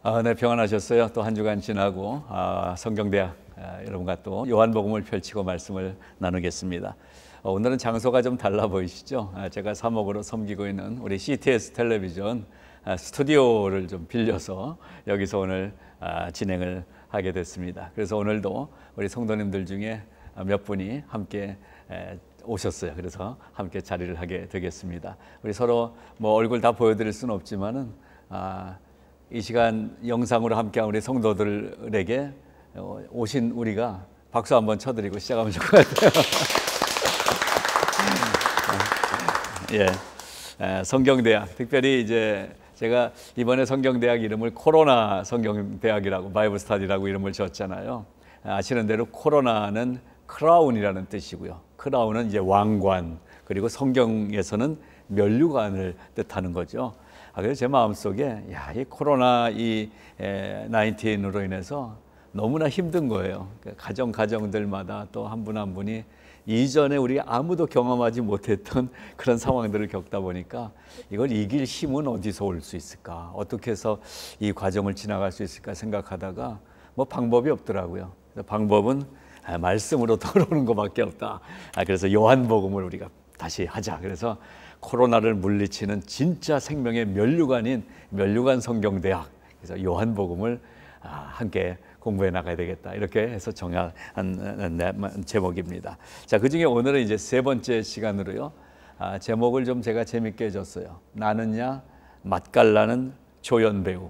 네, 평안하셨어요. 또 한 주간 지나고 성경대학 여러분과 또 요한복음을 펼치고 말씀을 나누겠습니다. 오늘은 장소가 좀 달라 보이시죠? 제가 사목으로 섬기고 있는 우리 CTS 텔레비전 스튜디오를 좀 빌려서 여기서 오늘 진행을 하게 됐습니다. 그래서 오늘도 우리 성도님들 중에 몇 분이 함께 오셨어요. 그래서 함께 자리를 하게 되겠습니다. 우리 서로 뭐 얼굴 다 보여드릴 수는 없지만은 이 시간 영상으로 함께한 우리 성도들에게 오신 우리가 박수 한번 쳐드리고 시작하면 좋을 것 같아요. 예, 성경대학 특별히 이제 제가 이번에 성경대학 이름을 코로나 성경대학이라고 바이블 스터디라고 이름을 지었잖아요. 아시는 대로 코로나는 크라운이라는 뜻이고요. 크라운은 이제 왕관, 그리고 성경에서는 면류관을 뜻하는 거죠. 그래서 제 마음속에 이 코로나 19으로 인해서 너무나 힘든 거예요. 가정들마다 또 한 분 한 분이 이전에 우리 아무도 경험하지 못했던 그런 상황들을 겪다 보니까 이걸 이길 힘은 어디서 올 수 있을까? 어떻게 해서 이 과정을 지나갈 수 있을까 생각하다가 뭐 방법이 없더라고요. 방법은 말씀으로 돌아오는 것밖에 없다. 그래서 요한복음을 우리가 다시 하자. 그래서 코로나를 물리치는 진짜 생명의 면류관인 면류관 성경대학, 그래서 요한복음을 함께 공부해 나가야 되겠다, 이렇게 해서 정한 제목입니다. 자, 그중에 오늘은 이제 세 번째 시간으로요. 제목을 좀 제가 재밌게 해줬어요. 나는야 맛깔나는 조연 배우.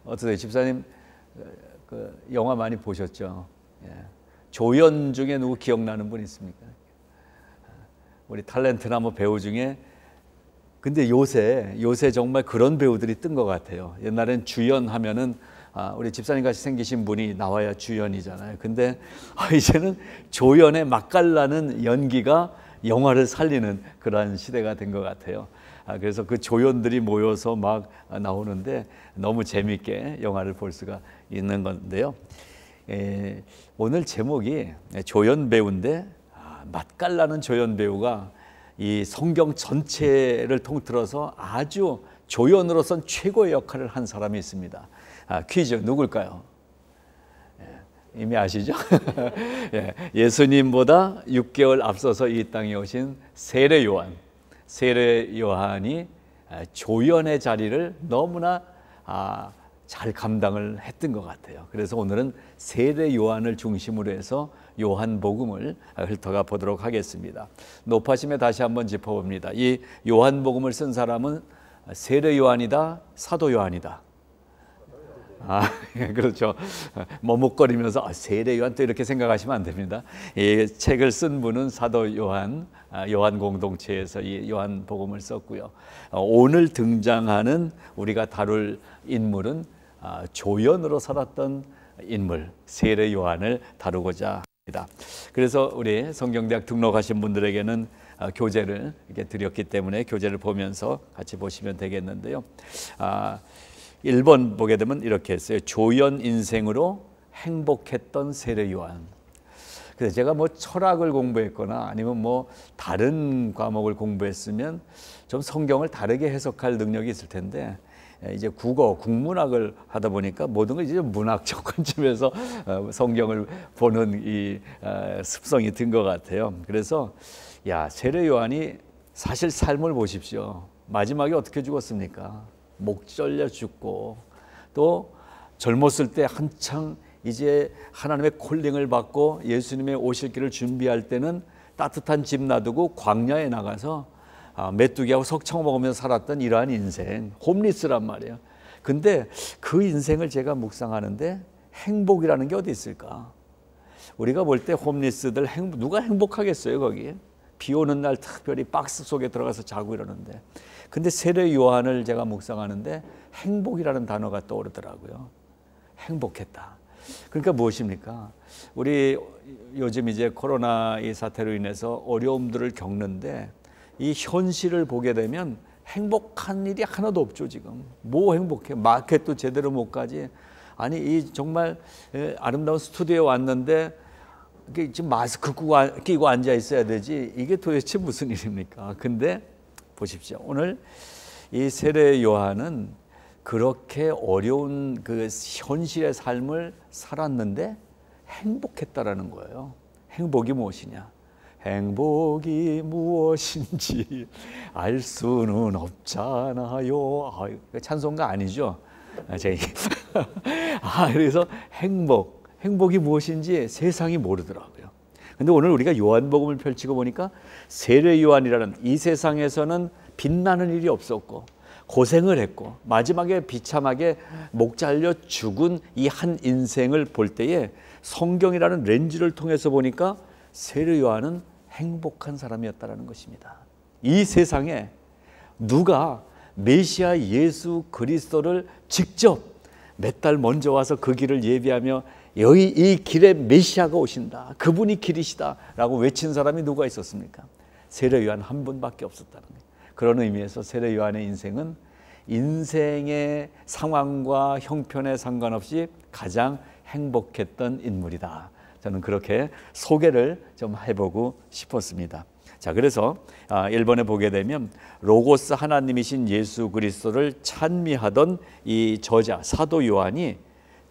어떠세요, 집사님? 그 영화 많이 보셨죠? 조연 중에 누구 기억나는 분 있습니까? 우리 탤런트나 뭐 배우 중에. 근데 요새 정말 그런 배우들이 뜬 것 같아요. 옛날엔 주연 하면은 우리 집사님 같이 생기신 분이 나와야 주연이잖아요. 근데 이제는 조연의 맛깔나는 연기가 영화를 살리는 그러한 시대가 된 것 같아요. 그래서 그 조연들이 모여서 막 나오는데 너무 재밌게 영화를 볼 수가 있는 건데요. 오늘 제목이 조연 배우인데, 맛깔나는 조연 배우가 이 성경 전체를 통틀어서 아주 조연으로선 최고의 역할을 한 사람이 있습니다. 퀴즈, 누굴까요? 이미 아시죠? 예수님보다 6개월 앞서서 이 땅에 오신 세례 요한이 조연의 자리를 너무나 잘 감당을 했던 것 같아요. 그래서 오늘은 세례 요한을 중심으로 해서 요한복음을 훑어가 보도록 하겠습니다. 높아심에 다시 한번 짚어봅니다. 이 요한복음을 쓴 사람은 세례 요한이다, 사도 요한이다. 그렇죠. 머뭇거리면서 세례 요한 또 이렇게 생각하시면 안 됩니다. 이 책을 쓴 분은 사도 요한, 요한 공동체에서 이 요한복음을 썼고요. 오늘 등장하는 우리가 다룰 인물은 조연으로 살았던 인물, 세례 요한을 다루고자 합니다. 그래서 우리 성경대학 등록하신 분들에게는 교재를 이렇게 드렸기 때문에 교재를 보면서 같이 보시면 되겠는데요. 1번 보게 되면 이렇게 했어요. 조연 인생으로 행복했던 세례 요한. 그래서 제가 뭐 철학을 공부했거나 아니면 뭐 다른 과목을 공부했으면 좀 성경을 다르게 해석할 능력이 있을 텐데, 이제 국문학을 하다 보니까 모든 걸 이제 문학적 관점에서 성경을 보는 이 습성이 든 것 같아요. 그래서 세례 요한이 사실 삶을 보십시오. 마지막에 어떻게 죽었습니까? 목 잘려 죽고, 또 젊었을 때 한창 이제 하나님의 콜링을 받고 예수님의 오실 길을 준비할 때는 따뜻한 집 놔두고 광야에 나가서 메뚜기하고 석청 먹으면서 살았던 이러한 인생, 홈리스란 말이에요. 근데 그 인생을 제가 묵상하는데 행복이라는 게 어디 있을까? 우리가 볼 때 홈리스들 누가 행복하겠어요? 거기 비 오는 날 특별히 박스 속에 들어가서 자고 이러는데, 근데 세례 요한을 제가 묵상하는데 행복이라는 단어가 떠오르더라고요. 행복했다. 그러니까 무엇입니까? 우리 요즘 이제 코로나 이 사태로 인해서 어려움들을 겪는데, 이 현실을 보게 되면 행복한 일이 하나도 없죠. 지금 뭐 행복해? 마켓도 제대로 못 가지. 아니 이 정말 아름다운 스튜디오에 왔는데 지금 마스크 끼고 앉아 있어야 되지. 이게 도대체 무슨 일입니까? 근데 보십시오. 오늘 이 세례 요한은 그렇게 어려운 그 현실의 삶을 살았는데 행복했다라는 거예요. 행복이 무엇이냐? 행복이 무엇인지 알 수는 없잖아요. 찬송가 아니죠? 그래서 행복이 무엇인지 세상이 모르더라고요. 근데 오늘 우리가 요한복음을 펼치고 보니까 세례 요한이라는 이 세상에서는 빛나는 일이 없었고 고생을 했고 마지막에 비참하게 목 잘려 죽은 이 한 인생을 볼 때에 성경이라는 렌즈를 통해서 보니까 세례 요한은 행복한 사람이었다는 것입니다. 이 세상에 누가 메시아 예수 그리스도를 직접 몇 달 먼저 와서 그 길을 예비하며 여기 이 길에 메시아가 오신다, 그분이 길이시다 라고 외친 사람이 누가 있었습니까? 세례 요한 한 분밖에 없었다는 거예요. 그런 의미에서 세례 요한의 인생은 인생의 상황과 형편에 상관없이 가장 행복했던 인물이다. 저는 그렇게 소개를 좀 해보고 싶었습니다. 자, 그래서 1번에 보게 되면 로고스 하나님이신 예수 그리스도를 찬미하던 이 저자 사도 요한이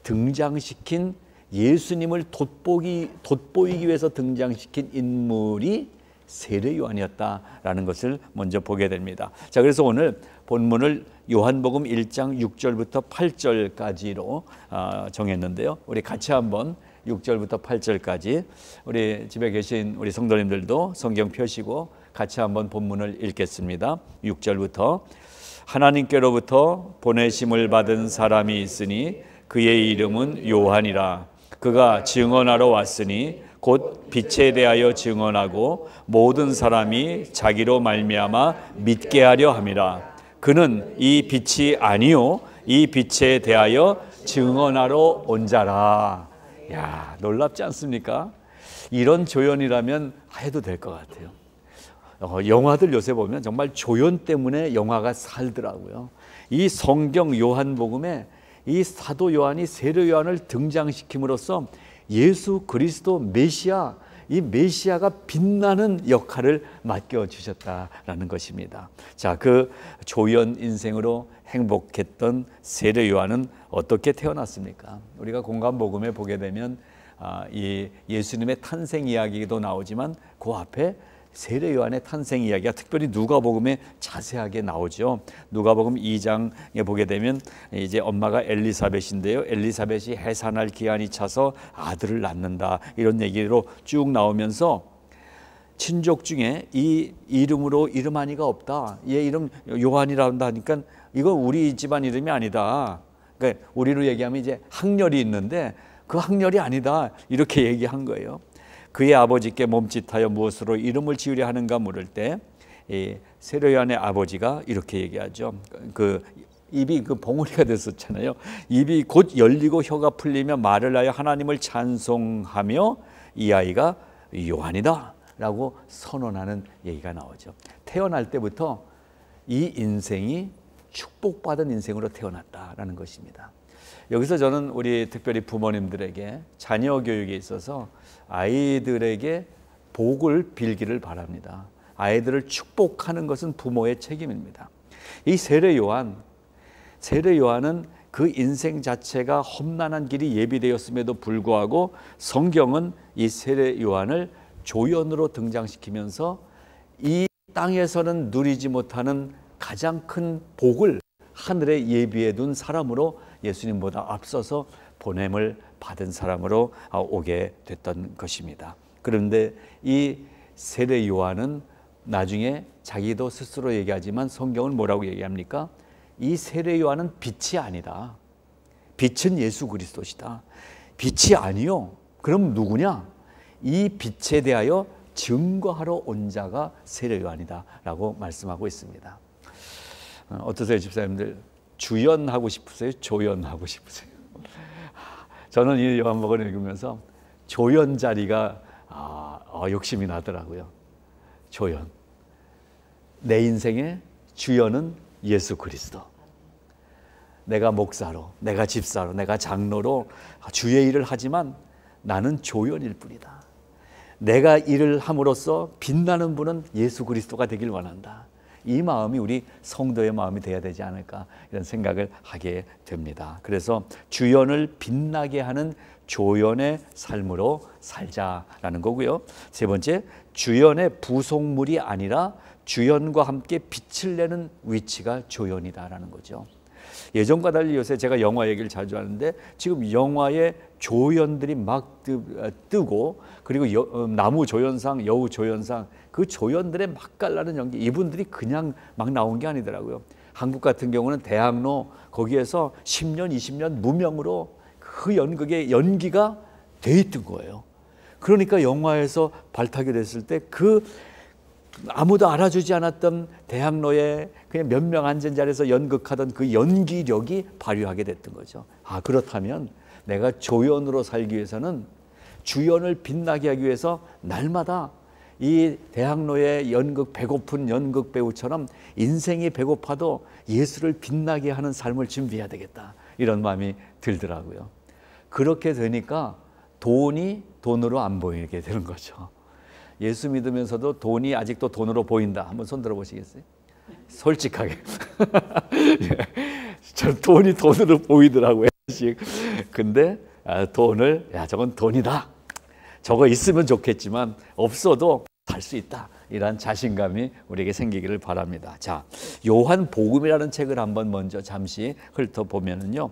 등장시킨 예수님을 돋보이기 위해서 등장시킨 인물이 세례 요한이었다라는 것을 먼저 보게 됩니다. 자, 그래서 오늘 본문을 요한복음 1장 6절부터 8절까지로 정했는데요. 우리 같이 한번 6절부터 8절까지 우리 집에 계신 우리 성도님들도 성경 펴시고 같이 한번 본문을 읽겠습니다. 6절부터 하나님께로부터 보내심을 받은 사람이 있으니 그의 이름은 요한이라. 그가 증언하러 왔으니 곧 빛에 대하여 증언하고 모든 사람이 자기로 말미암아 믿게 하려 함이라. 그는 이 빛이 아니요 이 빛에 대하여 증언하러 온 자라. 야, 놀랍지 않습니까? 이런 조연이라면 해도 될 것 같아요. 영화들 요새 보면 정말 조연 때문에 영화가 살더라고요. 이 성경 요한복음에 이 사도 요한이 세례 요한을 등장시킴으로써 예수 그리스도 메시아, 이 메시아가 빛나는 역할을 맡겨주셨다라는 것입니다. 자, 그 조연 인생으로 행복했던 세례 요한은 어떻게 태어났습니까? 우리가 공관복음에 보게 되면 이 예수님의 탄생 이야기도 나오지만 그 앞에 세례 요한의 탄생 이야기가 특별히 누가복음에 자세하게 나오죠. 누가복음 2장에 보게 되면 이제 엄마가 엘리사벳인데요. 엘리사벳이 해산할 기한이 차서 아들을 낳는다, 이런 얘기로 쭉 나오면서 친족 중에 이 이름으로 이름하니가 없다, 얘 이름 요한이라고 하니까 이거 우리 집안 이름이 아니다. 그러니까 우리로 얘기하면 이제 학렬이 있는데 그 학렬이 아니다, 이렇게 얘기한 거예요. 그의 아버지께 몸짓하여 무엇으로 이름을 지으려 하는가 물을 때 세례 요한의 아버지가 이렇게 얘기하죠. 그 입이 그 봉우리가 됐었잖아요. 입이 곧 열리고 혀가 풀리며 말을 하여 하나님을 찬송하며 이 아이가 요한이다 라고 선언하는 얘기가 나오죠. 태어날 때부터 이 인생이 축복받은 인생으로 태어났다라는 것입니다. 여기서 저는 우리 특별히 부모님들에게 자녀 교육에 있어서 아이들에게 복을 빌기를 바랍니다. 아이들을 축복하는 것은 부모의 책임입니다. 이 세례 요한은 그 인생 자체가 험난한 길이 예비되었음에도 불구하고 성경은 이 세례 요한을 조연으로 등장시키면서 이 땅에서는 누리지 못하는 가장 큰 복을 하늘에 예비해 둔 사람으로 예수님보다 앞서서 보냄을 받은 사람으로 오게 됐던 것입니다. 그런데 이 세례 요한은 나중에 자기도 스스로 얘기하지만 성경은 뭐라고 얘기합니까? 이 세례 요한은 빛이 아니다. 빛은 예수 그리스도시다. 빛이 아니요. 그럼 누구냐? 이 빛에 대하여 증거하러 온 자가 세례 요한이다 라고 말씀하고 있습니다. 어떠세요, 집사님들? 주연하고 싶으세요? 조연하고 싶으세요? 저는 이 요한복음을 읽으면서 조연 자리가 욕심이 나더라고요. 조연. 내 인생의 주연은 예수 그리스도. 내가 목사로, 내가 집사로, 내가 장로로 주의 일을 하지만 나는 조연일 뿐이다. 내가 일을 함으로써 빛나는 분은 예수 그리스도가 되길 원한다. 이 마음이 우리 성도의 마음이 돼야 되지 않을까 이런 생각을 하게 됩니다. 그래서 주연을 빛나게 하는 조연의 삶으로 살자라는 거고요. 세 번째, 주연의 부속물이 아니라 주연과 함께 빛을 내는 위치가 조연이다라는 거죠. 예전과 달리 요새 제가 영화 얘기를 자주 하는데 지금 영화에 조연들이 막 뜨고 그리고 나무 조연상, 여우 조연상 그 조연들의 맛깔나는 연기 이분들이 그냥 막 나온 게 아니더라고요. 한국 같은 경우는 대학로 거기에서 10년, 20년 무명으로 그 연극의 연기가 돼 있던 거예요. 그러니까 영화에서 발탁이 됐을 때 그 아무도 알아주지 않았던 대학로에 그냥 몇 명 앉은 자리에서 연극하던 그 연기력이 발휘하게 됐던 거죠. 아, 그렇다면 내가 조연으로 살기 위해서는 주연을 빛나게 하기 위해서 날마다 이 대학로의 배고픈 연극 배우처럼 인생이 배고파도 예수를 빛나게 하는 삶을 준비해야 되겠다. 이런 마음이 들더라고요. 그렇게 되니까 돈이 돈으로 안 보이게 되는 거죠. 예수 믿으면서도 돈이 아직도 돈으로 보인다. 한번 손 들어보시겠어요? 솔직하게. 저 돈이 돈으로 보이더라고요. 근데 돈을 저건 돈이다. 저거 있으면 좋겠지만 없어도 살 수 있다. 이런 자신감이 우리에게 생기기를 바랍니다. 자, 요한복음이라는 책을 한번 먼저 잠시 훑어보면은요.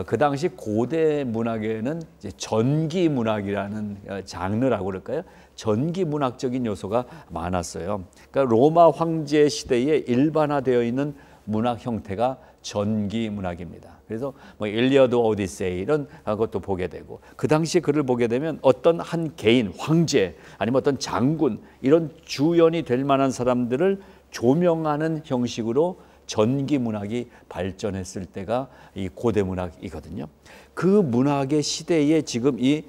그 당시 고대 문학에는 이제 전기 문학이라는 장르라고 그럴까요? 전기 문학적인 요소가 많았어요. 그러니까 로마 황제 시대에 일반화되어 있는 문학 형태가 전기 문학입니다. 그래서 뭐 일리어드, 오디세이 이런 것도 보게 되고 그 당시 글을 보게 되면 어떤 한 개인, 황제 아니면 어떤 장군 이런 주연이 될 만한 사람들을 조명하는 형식으로 전기 문학이 발전했을 때가 이 고대 문학이거든요. 그 문학의 시대에 지금 이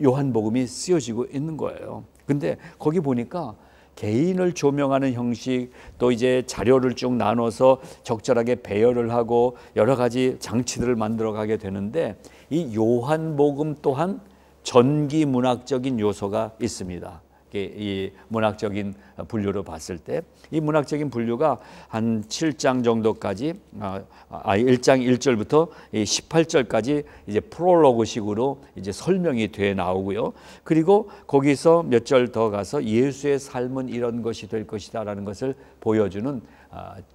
요한복음이 쓰여지고 있는 거예요. 근데 거기 보니까 개인을 조명하는 형식 또 이제 자료를 쭉 나눠서 적절하게 배열을 하고 여러 가지 장치들을 만들어 가게 되는데 이 요한복음 또한 전기 문학적인 요소가 있습니다. 이 문학적인 분류로 봤을 때 이 문학적인 분류가 한 7장 정도까지 1장 1절부터 18절까지 이제 프롤로그식으로 이제 설명이 돼 나오고요. 그리고 거기서 몇 절 더 가서 예수의 삶은 이런 것이 될 것이다라는 것을 보여주는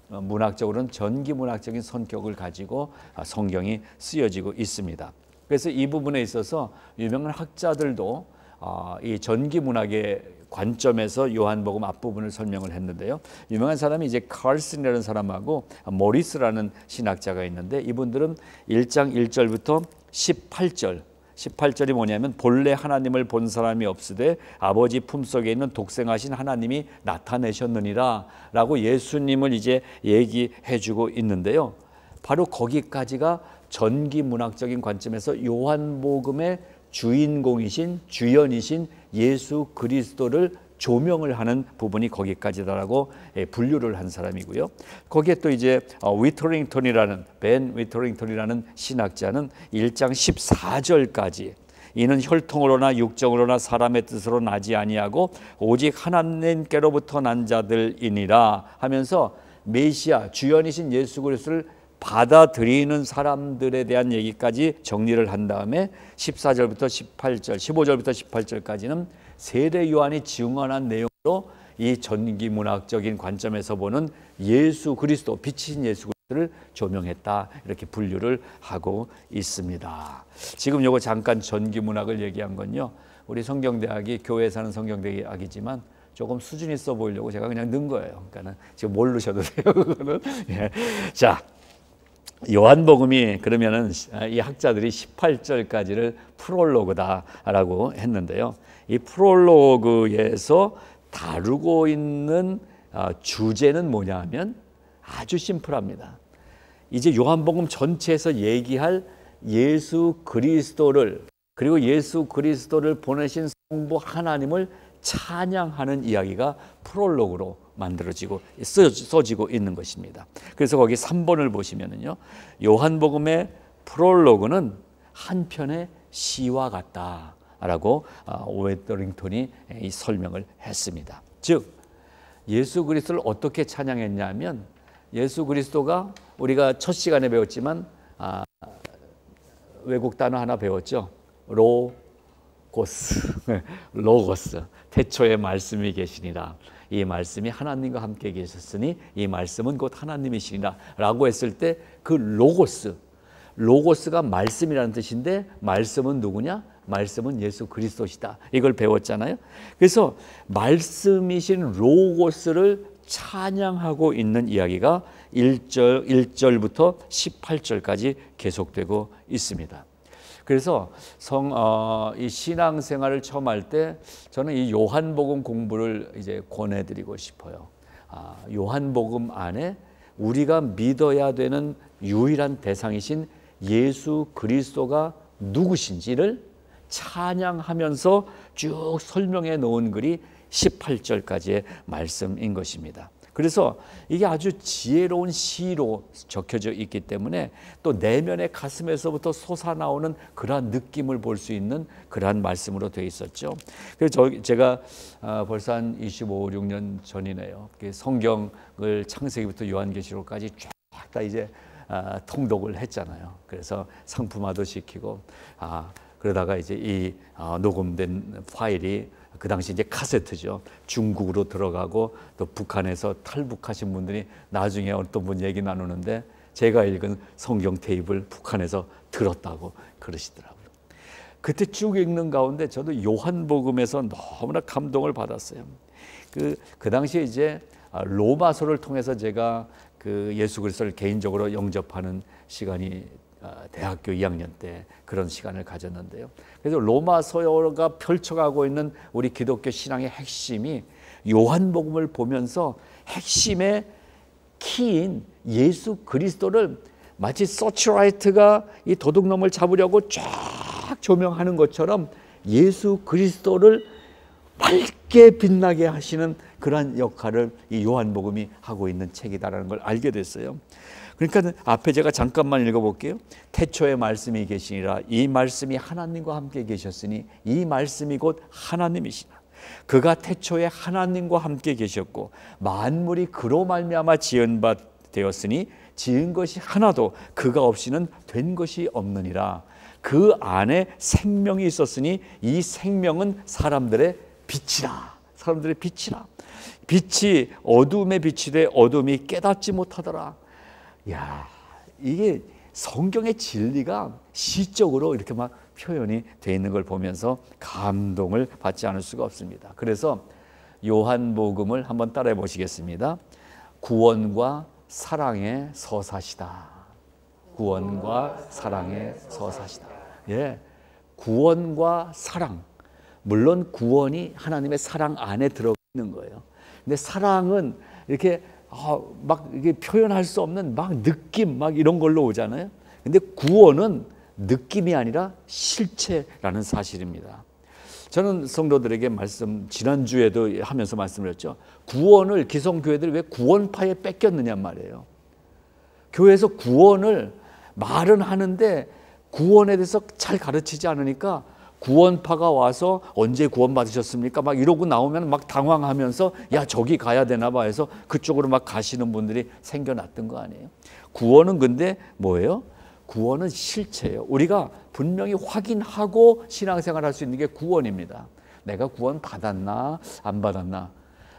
문학적으로는 전기 문학적인 성격을 가지고 성경이 쓰여지고 있습니다. 그래서 이 부분에 있어서 유명한 학자들도 이 전기 문학의 관점에서 요한복음 앞부분을 설명을 했는데요. 유명한 사람이 이제 칼슨이라는 사람하고 모리스라는 신학자가 있는데 이분들은 1장 1절부터 18절이 뭐냐면 본래 하나님을 본 사람이 없으되 아버지 품속에 있는 독생하신 하나님이 나타내셨느니라 라고 예수님을 이제 얘기해 주고 있는데요. 바로 거기까지가 전기 문학적인 관점에서 요한복음의 주인공이신 주연이신 예수 그리스도를 조명을 하는 부분이 거기까지다라고 분류를 한 사람이고요. 거기에 또 이제 벤 위터링턴이라는 신학자는 1장 14절까지 이는 혈통으로나 육정으로나 사람의 뜻으로 나지 아니하고 오직 하나님께로부터 난 자들이니라 하면서 메시아 주연이신 예수 그리스도를 받아들이는 사람들에 대한 얘기까지 정리를 한 다음에 14절부터 18절, 15절부터 18절까지는 세례 요한이 증언한 내용으로 이 전기 문학적인 관점에서 보는 예수 그리스도, 빛이신 예수 그리스도를 조명했다. 이렇게 분류를 하고 있습니다. 지금 요거 잠깐 전기 문학을 얘기한 건요. 우리 성경대학이 교회에 사는 성경대학이지만 조금 수준 있어 보이려고 제가 그냥 넣은 거예요. 그러니까는 지금 모르셔도 돼요. 그거는. 예. 자. 요한복음이 그러면은 이 학자들이 18절까지를 프롤로그다라고 했는데요. 이 프롤로그에서 다루고 있는 주제는 뭐냐 하면 아주 심플합니다. 이제 요한복음 전체에서 얘기할 예수 그리스도를 그리고 예수 그리스도를 보내신 성부 하나님을 찬양하는 이야기가 프롤로그로 만들어지고 써지고 있는 것입니다. 그래서 거기 3번을 보시면은요. 요한복음의 프롤로그는 한 편의 시와 같다라고 웨더링턴이 이 설명을 했습니다. 즉 예수 그리스도를 어떻게 찬양했냐면 예수 그리스도가 우리가 첫 시간에 배웠지만 외국 단어 하나 배웠죠. 로고스, 로고스. 태초에 말씀이 계시니라. 이 말씀이 하나님과 함께 계셨으니 이 말씀은 곧 하나님이시니라 라고 했을 때 그 로고스가 말씀이라는 뜻인데 말씀은 누구냐? 말씀은 예수 그리스도시다. 이걸 배웠잖아요. 그래서 말씀이신 로고스를 찬양하고 있는 이야기가 1절부터 18절까지 계속되고 있습니다. 그래서 이 신앙생활을 처음 할 때 저는 이 요한복음 공부를 이제 권해드리고 싶어요. 요한복음 안에 우리가 믿어야 되는 유일한 대상이신 예수 그리스도가 누구신지를 찬양하면서 쭉 설명해 놓은 글이 18절까지의 말씀인 것입니다. 그래서 이게 아주 지혜로운 시로 적혀져 있기 때문에 또 내면의 가슴에서부터 솟아나오는 그러한 느낌을 볼 수 있는 그러한 말씀으로 되어 있었죠. 그래서 제가 벌써 한 25, 6년 전이네요. 성경을 창세기부터 요한계시록까지 쫙 다 이제 통독을 했잖아요. 그래서 상품화도 시키고 그러다가 이제 이 녹음된 파일이 그 당시 이제 카세트죠. 중국으로 들어가고 또 북한에서 탈북하신 분들이 나중에 어떤 분 얘기 나누는데 제가 읽은 성경 테이프를 북한에서 들었다고 그러시더라고요. 그때 쭉 읽는 가운데 저도 요한복음에서 너무나 감동을 받았어요. 그 당시에 이제 로마서를 통해서 제가 그 예수 그리스도를 개인적으로 영접하는 시간이 대학교 2학년 때 그런 시간을 가졌는데요. 그래서 로마서가 펼쳐가고 있는 우리 기독교 신앙의 핵심이 요한복음을 보면서 핵심의 키인 예수 그리스도를 마치 서치라이트가 이 도둑놈을 잡으려고 쫙 조명하는 것처럼 예수 그리스도를 밝게 빛나게 하시는 그러한 역할을 이 요한복음이 하고 있는 책이다라는 걸 알게 됐어요. 그러니까 앞에 제가 잠깐만 읽어볼게요. 태초에 말씀이 계시니라. 이 말씀이 하나님과 함께 계셨으니 이 말씀이 곧 하나님이시라. 그가 태초에 하나님과 함께 계셨고 만물이 그로 말미암아 지은 바 되었으니 지은 것이 하나도 그가 없이는 된 것이 없느니라. 그 안에 생명이 있었으니 이 생명은 사람들의 빛이라. 사람들의 빛이라. 빛이 어둠에 비치되 어둠이 깨닫지 못하더라. 야, 이게 성경의 진리가 시적으로 이렇게 막 표현이 되어 있는 걸 보면서 감동을 받지 않을 수가 없습니다. 그래서 요한복음을 한번 따라해 보시겠습니다. 구원과 사랑의 서사시다. 구원과 사랑의 서사시다. 예, 구원과 사랑. 물론 구원이 하나님의 사랑 안에 들어 있는 거예요. 근데 사랑은 이렇게 막 이게 표현할 수 없는 막 느낌 막 이런 걸로 오잖아요. 근데 구원은 느낌이 아니라 실체라는 사실입니다. 저는 성도들에게 지난주에도 하면서 말씀드렸죠. 구원을 기성교회들이 왜 구원파에 뺏겼느냐 말이에요. 교회에서 구원을 말은 하는데 구원에 대해서 잘 가르치지 않으니까 구원파가 와서 언제 구원 받으셨습니까? 막 이러고 나오면 막 당황하면서 야 저기 가야 되나 봐 해서 그쪽으로 막 가시는 분들이 생겨났던 거 아니에요. 구원은 근데 뭐예요? 구원은 실체예요. 우리가 분명히 확인하고 신앙생활 할 수 있는 게 구원입니다. 내가 구원 받았나 안 받았나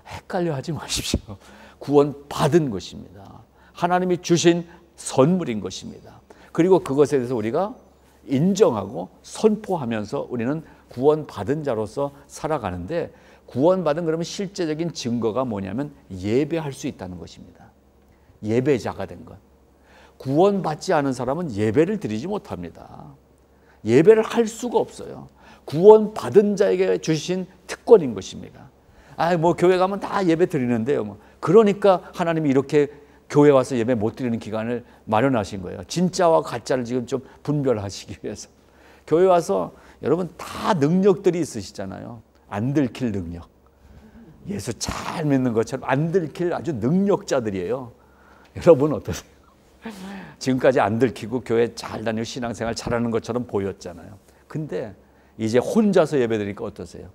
헷갈려 하지 마십시오. 구원 받은 것입니다. 하나님이 주신 선물인 것입니다. 그리고 그것에 대해서 우리가 인정하고 선포하면서 우리는 구원받은 자로서 살아가는데 구원받은 그러면 실제적인 증거가 뭐냐면 예배할 수 있다는 것입니다. 예배자가 된 것. 구원받지 않은 사람은 예배를 드리지 못합니다. 예배를 할 수가 없어요. 구원받은 자에게 주신 특권인 것입니다. 뭐 교회 가면 다 예배 드리는데요. 뭐. 그러니까 하나님이 이렇게 교회 와서 예배 못 드리는 기간을 마련하신 거예요. 진짜와 가짜를 지금 좀 분별하시기 위해서. 교회 와서 여러분 다 능력들이 있으시잖아요. 안 들킬 능력. 예수 잘 믿는 것처럼 안 들킬 아주 능력자들이에요. 여러분 어떠세요? 지금까지 안 들키고 교회 잘 다니고 신앙생활 잘하는 것처럼 보였잖아요. 근데 이제 혼자서 예배 드리니까 어떠세요?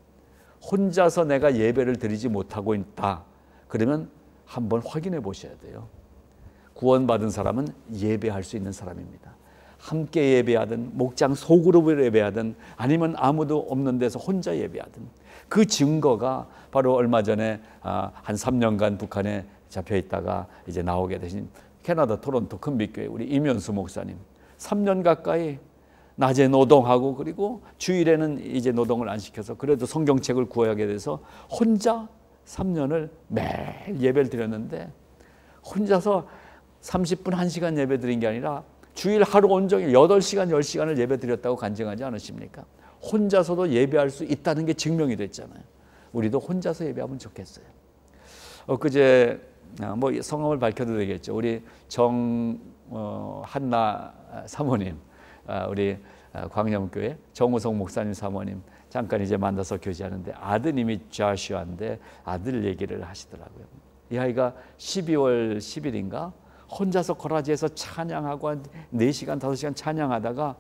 혼자서 내가 예배를 드리지 못하고 있다. 그러면 한번 확인해 보셔야 돼요. 구원받은 사람은 예배할 수 있는 사람입니다. 함께 예배하든 목장 소그룹으로 예배하든 아니면 아무도 없는 데서 혼자 예배하든 그 증거가 바로 얼마 전에 한 3년간 북한에 잡혀 있다가 이제 나오게 되신 캐나다 토론토 큰빛교회 우리 이면수 목사님 3년 가까이 낮에 노동하고 그리고 주일에는 이제 노동을 안 시켜서 그래도 성경책을 구하게 돼서 혼자 3년을 매일 예배를 드렸는데 혼자서 30분 1시간 예배 드린 게 아니라 주일 하루 온종일 8시간 10시간을 예배 드렸다고 간증하지 않으십니까? 혼자서도 예배할 수 있다는 게 증명이 됐잖아요. 우리도 혼자서 예배하면 좋겠어요. 엊그제 뭐 성함을 밝혀도 되겠죠. 우리 한나 사모님, 우리 광염교회 정우성 목사님 사모님 잠깐 이제 만나서 교제하는데 아드님이 좌슈아인데 아들 얘기를 하시더라고요. 이 아이가 12월 10일인가 혼자서 거라지에서 찬양하고 한 4시간 5시간 찬양하다가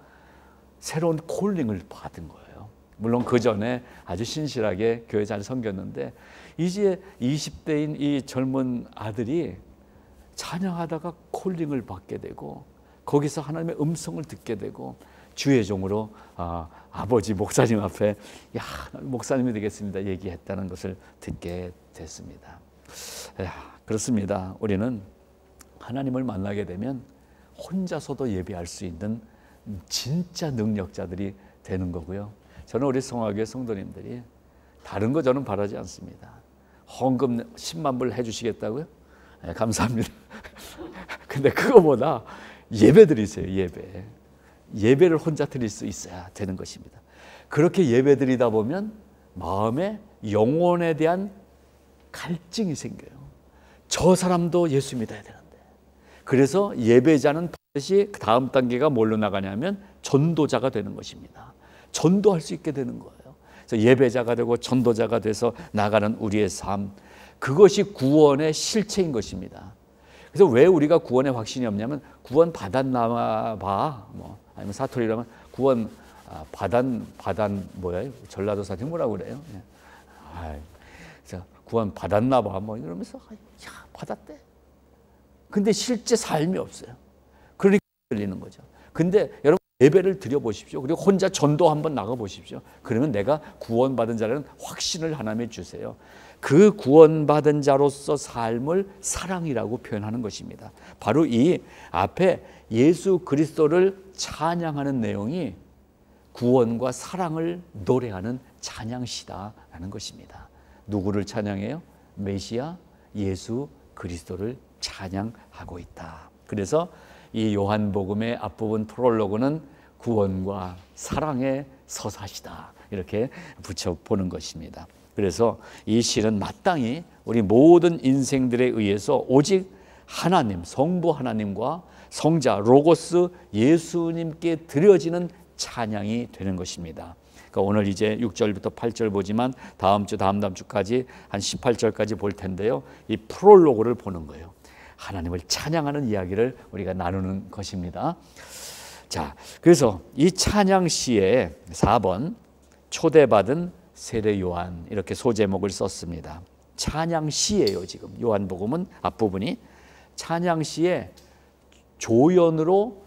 새로운 콜링을 받은 거예요. 물론 그 전에 아주 신실하게 교회 잘 섬겼는데 이제 20대인 이 젊은 아들이 찬양하다가 콜링을 받게 되고 거기서 하나님의 음성을 듣게 되고 주의 종으로 아버지 목사님 앞에 야 목사님이 되겠습니다 얘기했다는 것을 듣게 됐습니다. 그렇습니다. 우리는 하나님을 만나게 되면 혼자서도 예배할 수 있는 진짜 능력자들이 되는 거고요. 저는 우리 성화교회 성도님들이 다른 거 저는 바라지 않습니다. 헌금 10만 불 해주시겠다고요? 네, 감사합니다. 근데 그거보다 예배 드리세요. 예배를 혼자 드릴 수 있어야 되는 것입니다. 그렇게 예배 드리다 보면 마음에 영혼에 대한 갈증이 생겨요. 저 사람도 예수 믿어야 되는데. 그래서 예배자는 반드시 다음 단계가 뭘로 나가냐면 전도자가 되는 것입니다. 전도할 수 있게 되는 거예요. 그래서 예배자가 되고 전도자가 돼서 나가는 우리의 삶, 그것이 구원의 실체인 것입니다. 그래서 왜 우리가 구원의 확신이 없냐면 구원 받았나 봐, 뭐 아니면 사투리라면 구원 받안 뭐야? 전라도 사투리 뭐라고 그래요? 그래서 구원 받았나 봐, 뭐 이러면서 야 받았대. 근데 실제 삶이 없어요. 그러니까 들리는 거죠. 근데 여러분 예배를 드려 보십시오. 그리고 혼자 전도 한번 나가 보십시오. 그러면 내가 구원받은 자라는 확신을 하나님이 주세요. 그 구원받은 자로서 삶을 사랑이라고 표현하는 것입니다. 바로 이 앞에 예수 그리스도를 찬양하는 내용이 구원과 사랑을 노래하는 찬양시다라는 것입니다. 누구를 찬양해요? 메시아 예수 그리스도를 찬양하고 있다. 그래서 이 요한복음의 앞부분 프롤로그는 구원과 사랑의 서사시다 이렇게 붙여보는 것입니다. 그래서 이 시는 마땅히 우리 모든 인생들에 의해서 오직 하나님, 성부 하나님과 성자 로고스 예수님께 드려지는 찬양이 되는 것입니다. 그러니까 오늘 이제 6절부터 8절 보지만 다음 주 다음 주까지 한 18절까지 볼 텐데요. 이 프롤로그를 보는 거예요. 하나님을 찬양하는 이야기를 우리가 나누는 것입니다. 자, 그래서 이 찬양시에 4번 초대받은 세례 요한 이렇게 소제목을 썼습니다. 찬양시예요. 지금 요한복음은 앞부분이 찬양시에 조연으로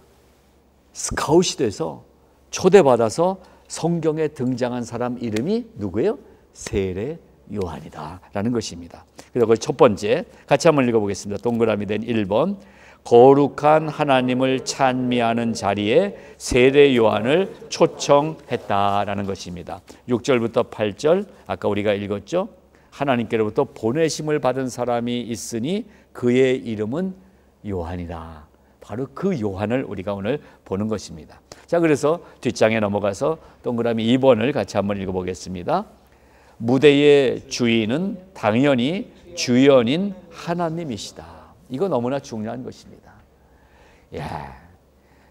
스카웃이 돼서 초대받아서 성경에 등장한 사람 이름이 누구예요? 세례 요한이다라는 것입니다. 그래서 그 첫 번째 같이 한번 읽어보겠습니다. 동그라미 된 1번 거룩한 하나님을 찬미하는 자리에 세례 요한을 초청했다라는 것입니다. 6절부터 8절 아까 우리가 읽었죠. 하나님께로부터 보내심을 받은 사람이 있으니 그의 이름은 요한이다. 바로 그 요한을 우리가 오늘 보는 것입니다. 자, 그래서 뒷장에 넘어가서 동그라미 2번을 같이 한번 읽어보겠습니다. 무대의 주인은 당연히 주연인 하나님이시다. 이거 너무나 중요한 것입니다. 야,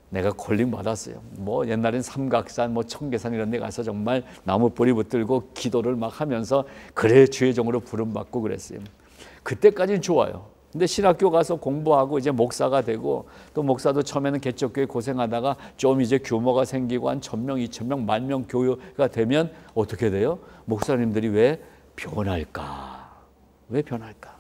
내가 콜링 받았어요. 뭐 옛날엔 삼각산, 뭐 청계산 이런 데 가서 정말 나무 뿌리 붙들고 기도를 막 하면서 그래 주의 종으로 부름 받고 그랬어요. 그때까지는 좋아요. 근데 신학교 가서 공부하고 이제 목사가 되고 또 목사도 처음에는 개척교회 고생하다가 좀 이제 규모가 생기고 한 1,000명, 2,000명, 10,000명 교회가 되면 어떻게 돼요? 목사님들이 왜 변할까? 왜 변할까?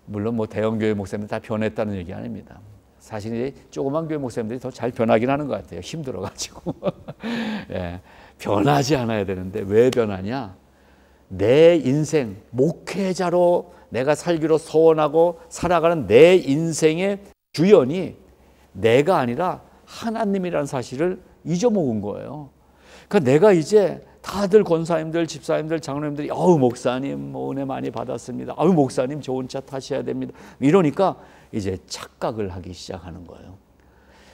물론 뭐 대형 교회 목사님들 다 변했다는 얘기 아닙니다. 사실 이제 조그만 교회 목사님들이 더 잘 변하긴 하는 것 같아요. 힘들어가지고. 예, 변하지 않아야 되는데 왜 변하냐? 내 인생, 목회자로 내가 살기로 소원하고 살아가는 내 인생의 주연이 내가 아니라 하나님이라는 사실을 잊어먹은 거예요. 그러니까 내가 이제 다들 권사님들, 집사님들, 장로님들이 목사님 뭐 은혜 많이 받았습니다. 목사님 좋은 차 타셔야 됩니다. 이러니까 이제 착각을 하기 시작하는 거예요.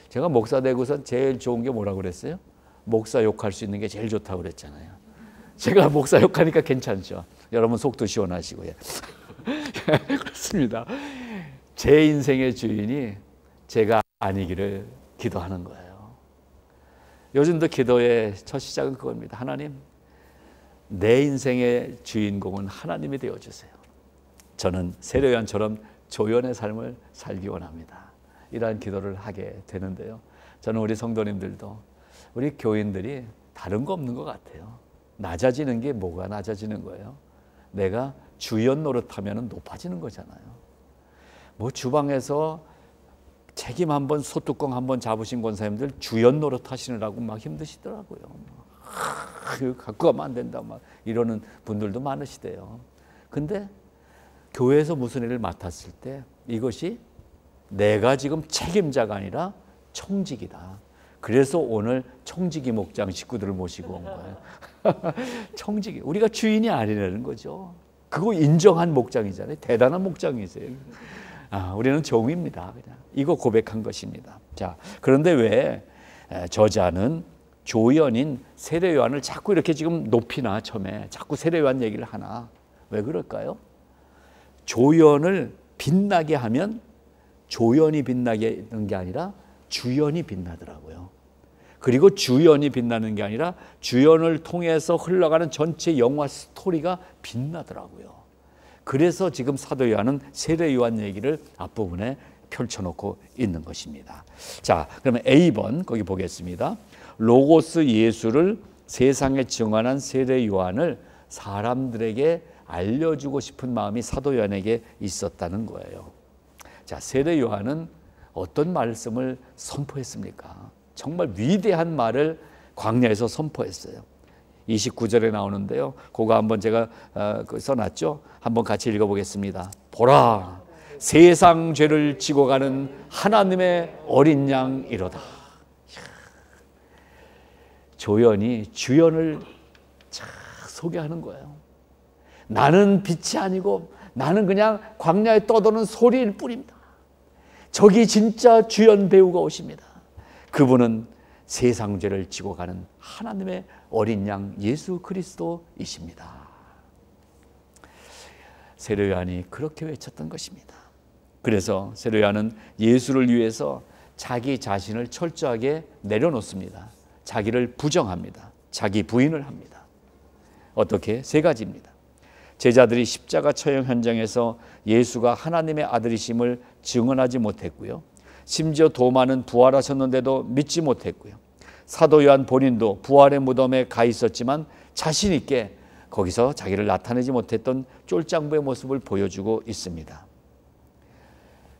제가 목사 되고서 제일 좋은 게 뭐라고 그랬어요? 목사 욕할 수 있는 게 제일 좋다고 그랬잖아요. 제가 목사 욕하니까 괜찮죠. 여러분 속도 시원하시고요. 그렇습니다. 제 인생의 주인이 제가 아니기를 기도하는 거예요. 요즘도 기도의 첫 시작은 그겁니다. 하나님, 내 인생의 주인공은 하나님이 되어주세요. 저는 세례요한처럼 조연의 삶을 살기 원합니다. 이러한 기도를 하게 되는데요. 저는 우리 성도님들도 우리 교인들이 다른 거 없는 것 같아요. 낮아지는 게 뭐가 낮아지는 거예요? 내가 주연 노릇하면 높아지는 거잖아요. 뭐 주방에서 책임 한번 소뚜껑 한번 잡으신 권사님들 주연 노릇 하시느라고 막 힘드시더라고요. 갖고 가면 안 된다 막 이러는 분들도 많으시대요. 근데 교회에서 무슨 일을 맡았을 때 이것이 내가 지금 책임자가 아니라 청직이다. 그래서 오늘 청지기 목장 식구들을 모시고 온 거예요. 청지기, 우리가 주인이 아니라는 거죠. 그거 인정한 목장이잖아요. 대단한 목장이세요. 우리는 종입니다. 그냥 이거 고백한 것입니다. 자, 그런데 왜 저자는 조연인 세례요한을 자꾸 이렇게 지금 높이나 처음에 자꾸 세례요한 얘기를 하나? 왜 그럴까요? 조연을 빛나게 하면 조연이 빛나게 하는 게 아니라 주연이 빛나더라고요. 그리고 주연이 빛나는 게 아니라 주연을 통해서 흘러가는 전체 영화 스토리가 빛나더라고요. 그래서 지금 사도 요한은 세례 요한 얘기를 앞부분에 펼쳐놓고 있는 것입니다. 자, 그러면 A번 거기 보겠습니다. 로고스 예수를 세상에 증언한 세례 요한을 사람들에게 알려주고 싶은 마음이 사도 요한에게 있었다는 거예요. 자, 세례 요한은 어떤 말씀을 선포했습니까? 정말 위대한 말을 광야에서 선포했어요. 29절에 나오는데요. 그거 한번 제가 써놨죠. 한번 같이 읽어보겠습니다. 보라, 세상 죄를 지고 가는 하나님의 어린 양이로다. 조연이 주연을 소개하는 거예요. 나는 빛이 아니고 나는 그냥 광야에 떠도는 소리일 뿐입니다. 저기 진짜 주연 배우가 오십니다. 그분은 세상 죄를 지고 가는 하나님의 어린 양 예수 그리스도이십니다. 세례 요한이 그렇게 외쳤던 것입니다. 그래서 세례 요한은 예수를 위해서 자기 자신을 철저하게 내려놓습니다. 자기를 부정합니다. 자기 부인을 합니다. 어떻게? 세 가지입니다. 제자들이 십자가 처형 현장에서 예수가 하나님의 아들이심을 증언하지 못했고요. 심지어 도마는 부활하셨는데도 믿지 못했고요. 사도 요한 본인도 부활의 무덤에 가 있었지만 자신 있게 거기서 자기를 나타내지 못했던 쫄장부의 모습을 보여주고 있습니다.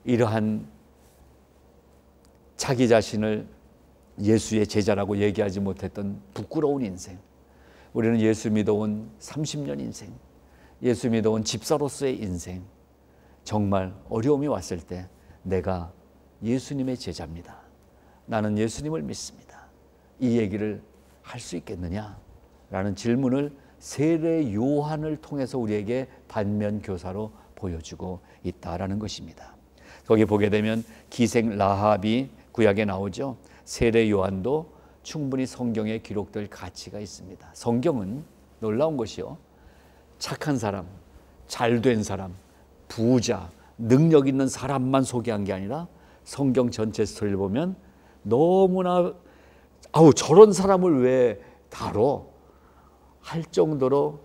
이러한 자기 자신을 예수의 제자라고 얘기하지 못했던 부끄러운 인생. 우리는 예수 믿어온 30년 인생, 예수 믿어온 집사로서의 인생, 정말 어려움이 왔을 때 내가 예수님의 제자입니다. 나는 예수님을 믿습니다. 이 얘기를 할 수 있겠느냐라는 질문을 세례 요한을 통해서 우리에게 반면교사로 보여주고 있다라는 것입니다. 거기 보게 되면 기생 라합이 구약에 나오죠. 세례 요한도 충분히 성경에 기록될 가치가 있습니다. 성경은 놀라운 것이요. 착한 사람, 잘된 사람, 부자, 능력 있는 사람만 소개한 게 아니라 성경 전체 스토리를 보면 너무나 저런 사람을 왜 다뤄? 할 정도로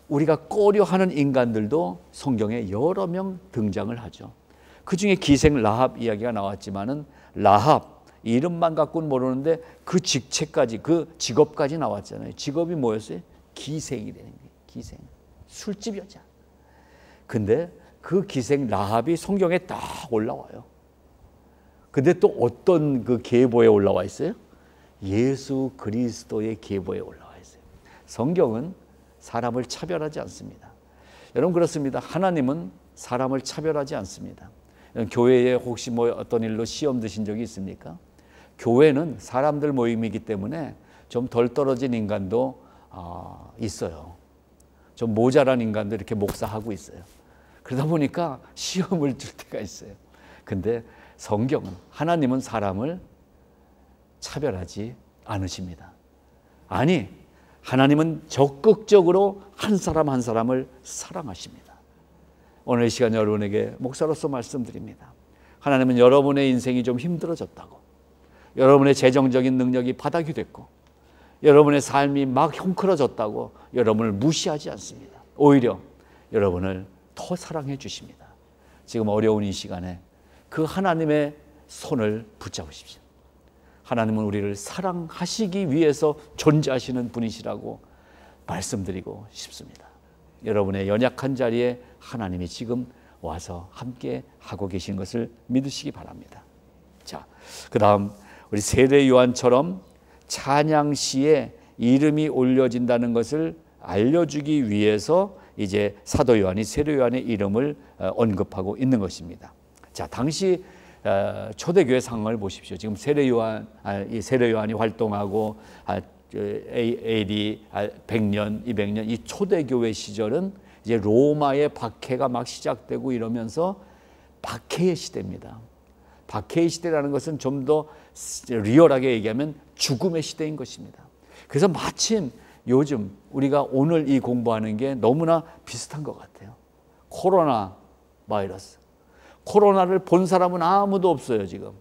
우리가 꺼려하는 인간들도 성경에 여러 명 등장을 하죠. 그 중에 기생 라합 이야기가 나왔지만은 라합 이름만 갖고는 모르는데 그 직책까지, 그 직업까지 나왔잖아요. 직업이 뭐였어요? 기생이 되는 거예요. 기생. 술집 여자. 근데 그 기생 라합이 성경에 딱 올라와요. 근데 또 어떤 그 계보에 올라와 있어요? 예수 그리스도의 계보에 올라와 있어요. 성경은 사람을 차별하지 않습니다. 여러분 그렇습니다. 하나님은 사람을 차별하지 않습니다. 교회에 혹시 뭐 어떤 일로 시험 드신 적이 있습니까? 교회는 사람들 모임이기 때문에 좀 덜 떨어진 인간도 있어요. 좀 모자란 인간도 이렇게 목사하고 있어요. 그러다 보니까 시험을 줄 때가 있어요. 근데 성경은, 하나님은 사람을 차별하지 않으십니다. 아니, 하나님은 적극적으로 한 사람 한 사람을 사랑하십니다. 오늘 이 시간 여러분에게 목사로서 말씀드립니다. 하나님은 여러분의 인생이 좀 힘들어졌다고, 여러분의 재정적인 능력이 바닥이 됐고, 여러분의 삶이 막 형크러졌다고 여러분을 무시하지 않습니다. 오히려 여러분을 더 사랑해 주십니다. 지금 어려운 이 시간에 그 하나님의 손을 붙잡으십시오. 하나님은 우리를 사랑하시기 위해서 존재하시는 분이시라고 말씀드리고 싶습니다. 여러분의 연약한 자리에 하나님이 지금 와서 함께 하고 계신 것을 믿으시기 바랍니다. 자, 그 다음 우리 세례 요한처럼 찬양시에 이름이 올려진다는 것을 알려주기 위해서 이제 사도 요한이 세례 요한의 이름을 언급하고 있는 것입니다. 자, 당시 초대교회 상황을 보십시오. 지금 세례 요한이 활동하고 AD 100년, 200년 이 초대교회 시절은 이제 로마의 박해가 막 시작되고 이러면서 박해의 시대입니다. 박해의 시대라는 것은 좀 더 리얼하게 얘기하면 죽음의 시대인 것입니다. 그래서 마침 요즘 우리가 오늘 이 공부하는 게 너무나 비슷한 것 같아요. 코로나 바이러스. 코로나를 본 사람은 아무도 없어요, 지금.